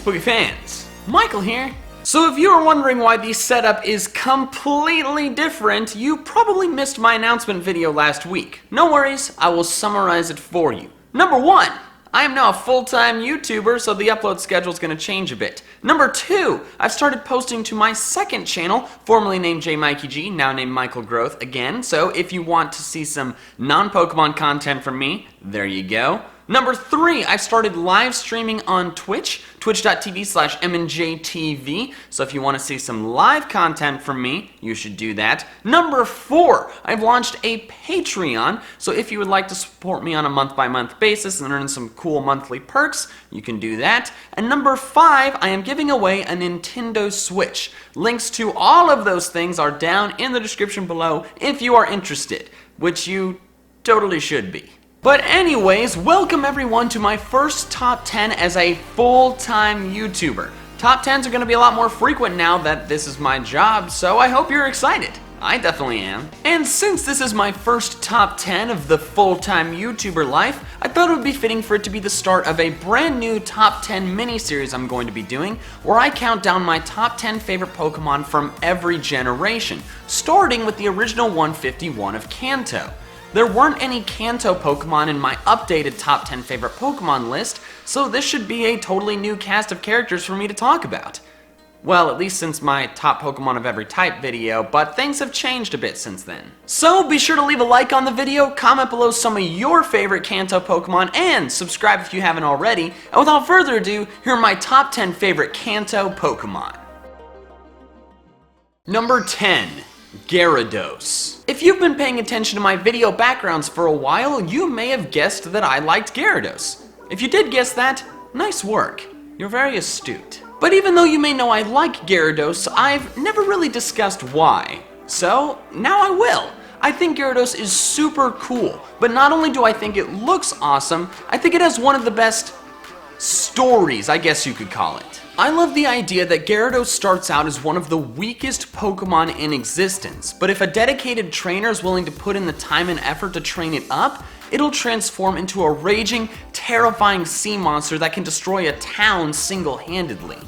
Spooky fans, Michael here. So if you are wondering why the setup is completely different, you probably missed my announcement video last week. No worries, I will summarize it for you. Number 1, I am now a full-time YouTuber, so the upload schedule is going to change a bit. Number 2, I've started posting to my second channel, formerly named JMikeyG, now named Michael Groth again, so if you want to see some non-Pokemon content from me, there you go. Number 3, I've started live streaming on Twitch, twitch.tv/MandJTV, so if you want to see some live content from me, you should do that. Number 4, I've launched a Patreon, so if you would like to support me on a month-by-month basis and earn some cool monthly perks, you can do that. And number 5, I am giving away a Nintendo Switch. Links to all of those things are down in the description below if you are interested, which you totally should be. But anyways, welcome everyone to my first top 10 as a full-time YouTuber. Top 10s are going to be a lot more frequent now that this is my job, so I hope you're excited. I definitely am. And since this is my first top 10 of the full-time YouTuber life, I thought it would be fitting for it to be the start of a brand new top 10 mini-series I'm going to be doing, where I count down my top 10 favorite Pokemon from every generation, starting with the original 151 of Kanto. There weren't any Kanto Pokemon in my updated top 10 favorite Pokemon list, so this should be a totally new cast of characters for me to talk about. Well, at least since my top Pokemon of every type video, but things have changed a bit since then. So be sure to leave a like on the video, comment below some of your favorite Kanto Pokemon, and subscribe if you haven't already. And without further ado, here are my top 10 favorite Kanto Pokemon. Number 10. Gyarados. If you've been paying attention to my video backgrounds for a while, you may have guessed that I liked Gyarados. If you did guess that, nice work. You're very astute. But even though you may know I like Gyarados, I've never really discussed why. So, now I will. I think Gyarados is super cool, but not only do I think it looks awesome, I think it has one of the best stories, I guess you could call it. I love the idea that Gyarados starts out as one of the weakest Pokemon in existence, but if a dedicated trainer is willing to put in the time and effort to train it up, it'll transform into a raging, terrifying sea monster that can destroy a town single-handedly.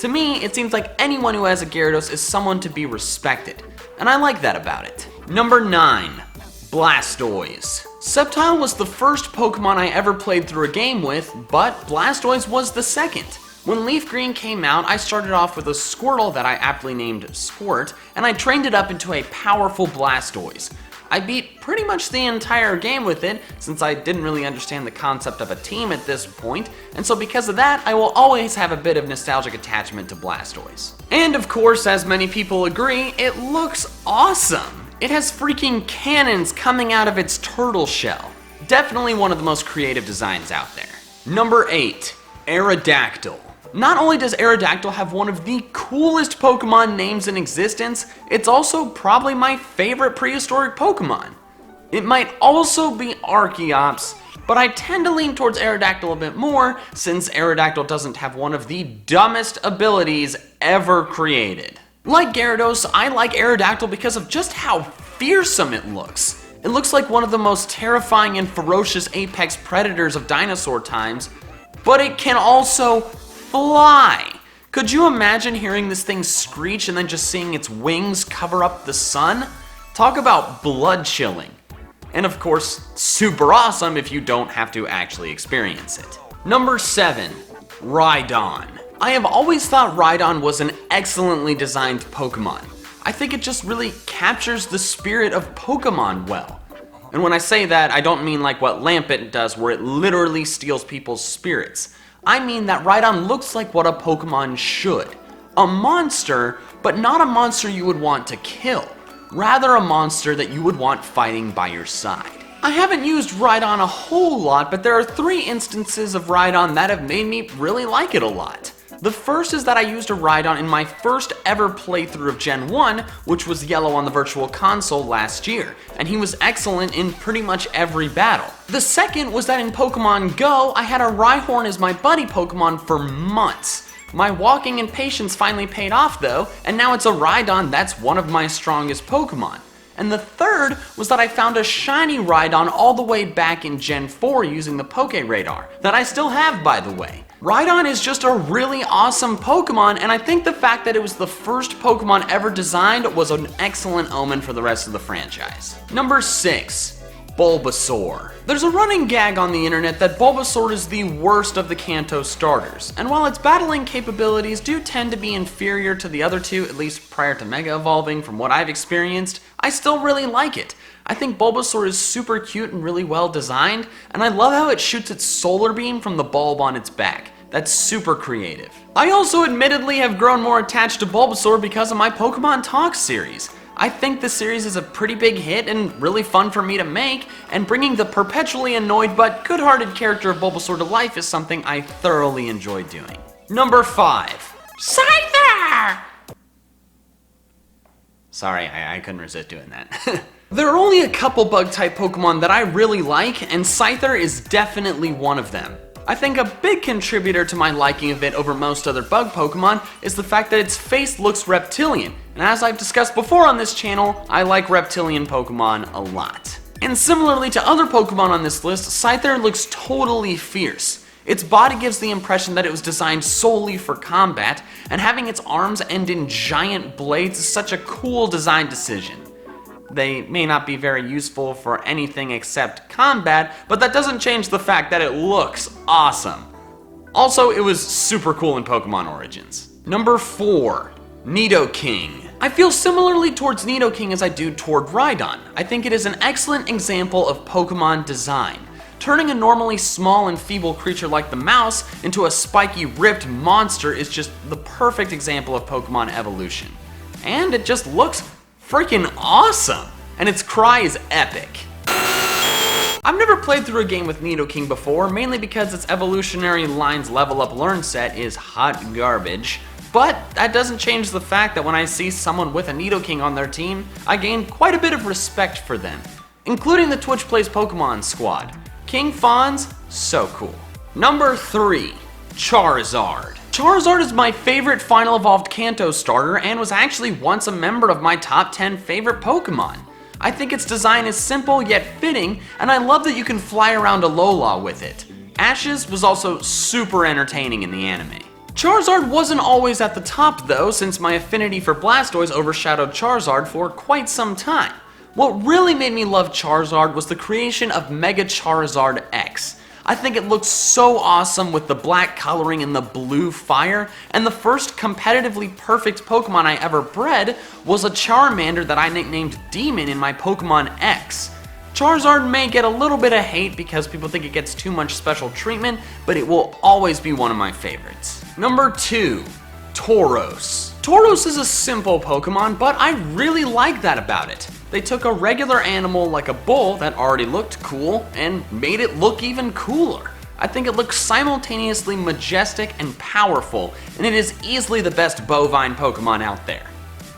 To me, it seems like anyone who has a Gyarados is someone to be respected, and I like that about it. Number 9. Blastoise. Sceptile was the first Pokemon I ever played through a game with, but Blastoise was the second. When Leaf Green came out, I started off with a Squirtle that I aptly named Squirt, and I trained it up into a powerful Blastoise. I beat pretty much the entire game with it, since I didn't really understand the concept of a team at this point, and so because of that, I will always have a bit of nostalgic attachment to Blastoise. And of course, as many people agree, it looks awesome! It has freaking cannons coming out of its turtle shell. Definitely one of the most creative designs out there. Number 8. Aerodactyl. Not only does Aerodactyl have one of the coolest Pokemon names in existence, it's also probably my favorite prehistoric Pokemon. It might also be Archeops, but I tend to lean towards Aerodactyl a bit more since Aerodactyl doesn't have one of the dumbest abilities ever created. Like Gyarados, I like Aerodactyl because of just how fearsome it looks. It looks like one of the most terrifying and ferocious apex predators of dinosaur times, but it can also fly. Could you imagine hearing this thing screech and then just seeing its wings cover up the sun? Talk about blood chilling. And of course, super awesome if you don't have to actually experience it. Number 7. Rideon. I have always thought Rideon was an excellently designed Pokemon. I think it just really captures the spirit of Pokemon well. And when I say that, I don't mean like what Lampent does where it literally steals people's spirits. I mean that Rideon looks like what a Pokemon should. A monster, but not a monster you would want to kill. Rather a monster that you would want fighting by your side. I haven't used Rideon a whole lot, but there are 3 instances of Rideon that have made me really like it a lot. The first is that I used a Rideon in my first ever playthrough of Gen 1, which was Yellow on the Virtual Console last year, and he was excellent in pretty much every battle. The second was that in Pokemon Go, I had a Rhyhorn as my buddy Pokemon for months. My walking and patience finally paid off though, and now it's a Rideon that's one of my strongest Pokemon. And the third was that I found a shiny Rideon all the way back in Gen 4 using the Poke Radar, that I still have, by the way. Rideon is just a really awesome Pokemon, and I think the fact that it was the first Pokemon ever designed was an excellent omen for the rest of the franchise. Number 6. Bulbasaur. There's a running gag on the internet that Bulbasaur is the worst of the Kanto starters, and while its battling capabilities do tend to be inferior to the other two, at least prior to Mega Evolving from what I've experienced, I still really like it. I think Bulbasaur is super cute and really well designed, and I love how it shoots its solar beam from the bulb on its back. That's super creative. I also admittedly have grown more attached to Bulbasaur because of my Pokemon Talk series. I think the series is a pretty big hit and really fun for me to make, and bringing the perpetually annoyed but good-hearted character of Bulbasaur to life is something I thoroughly enjoy doing. Number 5. Scyther! Sorry, I couldn't resist doing that. There are only a couple bug-type Pokemon that I really like, and Scyther is definitely one of them. I think a big contributor to my liking of it over most other bug Pokemon is the fact that its face looks reptilian, and as I've discussed before on this channel, I like reptilian Pokemon a lot. And similarly to other Pokemon on this list, Scyther looks totally fierce. Its body gives the impression that it was designed solely for combat, and having its arms end in giant blades is such a cool design decision. They may not be very useful for anything except combat, but that doesn't change the fact that it looks awesome. Also, it was super cool in Pokemon Origins. Number 4. Nieto King. I feel similarly towards Nieto King as I do toward Rideon. I think it is an excellent example of Pokemon design. Turning a normally small and feeble creature like the mouse into a spiky, ripped monster is just the perfect example of Pokemon evolution. And it just looks freaking awesome! And its cry is epic. I've never played through a game with Nieto King before, mainly because its evolutionary lines level up learn set is hot garbage. But that doesn't change the fact that when I see someone with a Nieto King on their team, I gain quite a bit of respect for them, including the Twitch Plays Pokemon squad. King Fawn's so cool. Number 3. Charizard. Charizard is my favorite Final Evolved Kanto starter and was actually once a member of my top 10 favorite Pokemon. I think its design is simple yet fitting, and I love that you can fly around Alola with it. Ash's was also super entertaining in the anime. Charizard wasn't always at the top though, since my affinity for Blastoise overshadowed Charizard for quite some time. What really made me love Charizard was the creation of Mega Charizard X. I think it looks so awesome with the black coloring and the blue fire, and the first competitively perfect Pokemon I ever bred was a Charmander that I nicknamed Demon in my Pokemon X. Charizard may get a little bit of hate because people think it gets too much special treatment, but it will always be one of my favorites. Number 2. Taurus. Taurus is a simple Pokemon, but I really like that about it. They took a regular animal like a bull that already looked cool and made it look even cooler. I think it looks simultaneously majestic and powerful, and it is easily the best bovine Pokemon out there.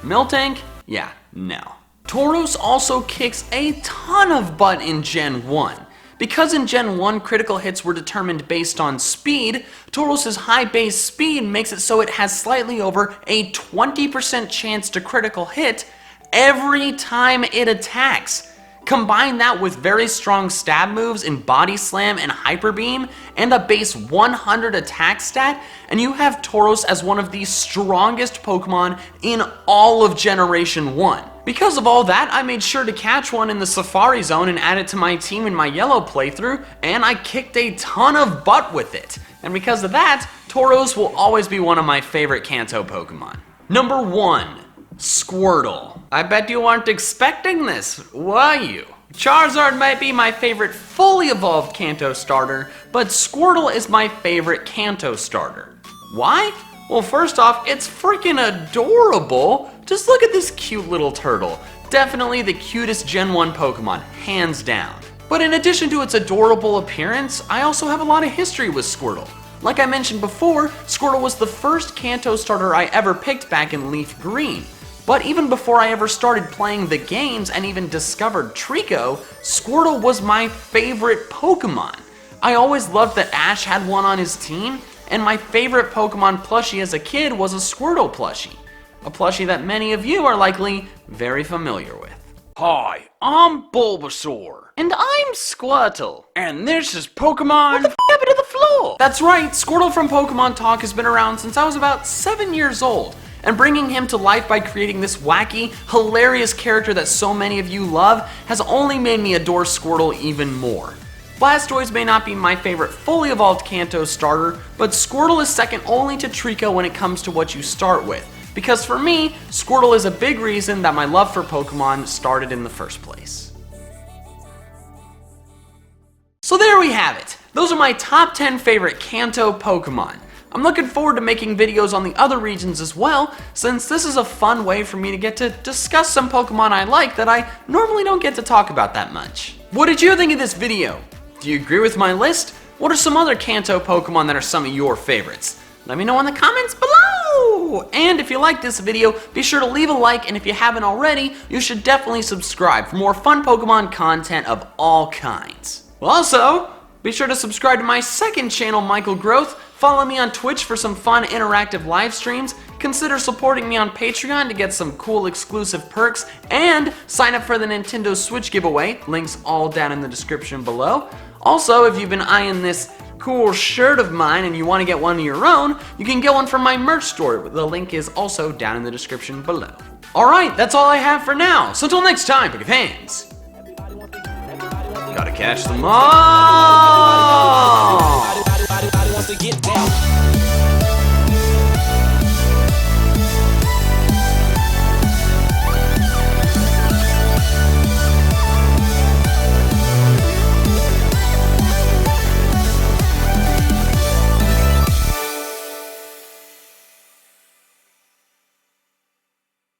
Miltank? Yeah, no. Taurus also kicks a ton of butt in Gen 1. Because in Gen 1 critical hits were determined based on speed, Taurus's high base speed makes it so it has slightly over a 20% chance to critical hit every time it attacks. Combine that with very strong stab moves in Body Slam and Hyper Beam, and a base 100 attack stat, and you have Taurus as one of the strongest Pokemon in all of Generation 1. Because of all that, I made sure to catch one in the Safari Zone and add it to my team in my yellow playthrough, and I kicked a ton of butt with it. And because of that, Taurus will always be one of my favorite Kanto Pokemon. Number 1. Squirtle. I bet you weren't expecting this, were you? Charizard might be my favorite fully evolved Kanto starter, but Squirtle is my favorite Kanto starter. Why? Well, first off, it's freaking adorable. Just look at this cute little turtle. Definitely the cutest Gen 1 Pokemon, hands down. But in addition to its adorable appearance, I also have a lot of history with Squirtle. Like I mentioned before, Squirtle was the first Kanto starter I ever picked back in Leaf Green. But even before I ever started playing the games and even discovered Trico, Squirtle was my favorite Pokemon. I always loved that Ash had one on his team, and my favorite Pokemon plushie as a kid was a Squirtle plushie. A plushie that many of you are likely very familiar with. Hi, I'm Bulbasaur. And I'm Squirtle. And this is Pokemon... What the f*** happened to the floor? That's right, Squirtle from Pokemon Talk has been around since I was about 7 years old. And bringing him to life by creating this wacky, hilarious character that so many of you love has only made me adore Squirtle even more. Blastoise may not be my favorite fully evolved Kanto starter, but Squirtle is second only to Trico when it comes to what you start with. Because for me, Squirtle is a big reason that my love for Pokemon started in the first place. So there we have it. Those are my top 10 favorite Kanto Pokemon. I'm looking forward to making videos on the other regions as well, since this is a fun way for me to get to discuss some Pokemon I like that I normally don't get to talk about that much. What did you think of this video? Do you agree with my list? What are some other Kanto Pokemon that are some of your favorites? Let me know in the comments below! And if you like this video, be sure to leave a like, and if you haven't already, you should definitely subscribe for more fun Pokemon content of all kinds. Also, be sure to subscribe to my second channel, Michael Groth. Follow me on Twitch for some fun interactive live streams. Consider supporting me on Patreon to get some cool exclusive perks, and sign up for the Nintendo Switch giveaway. Links all down in the description below. Also, if you've been eyeing this cool shirt of mine and you want to get one of your own, you can get one from my merch store. The link is also down in the description below. Alright, that's all I have for now. So until next time, pick up hands. Gotta catch them all! Everybody wants to get down.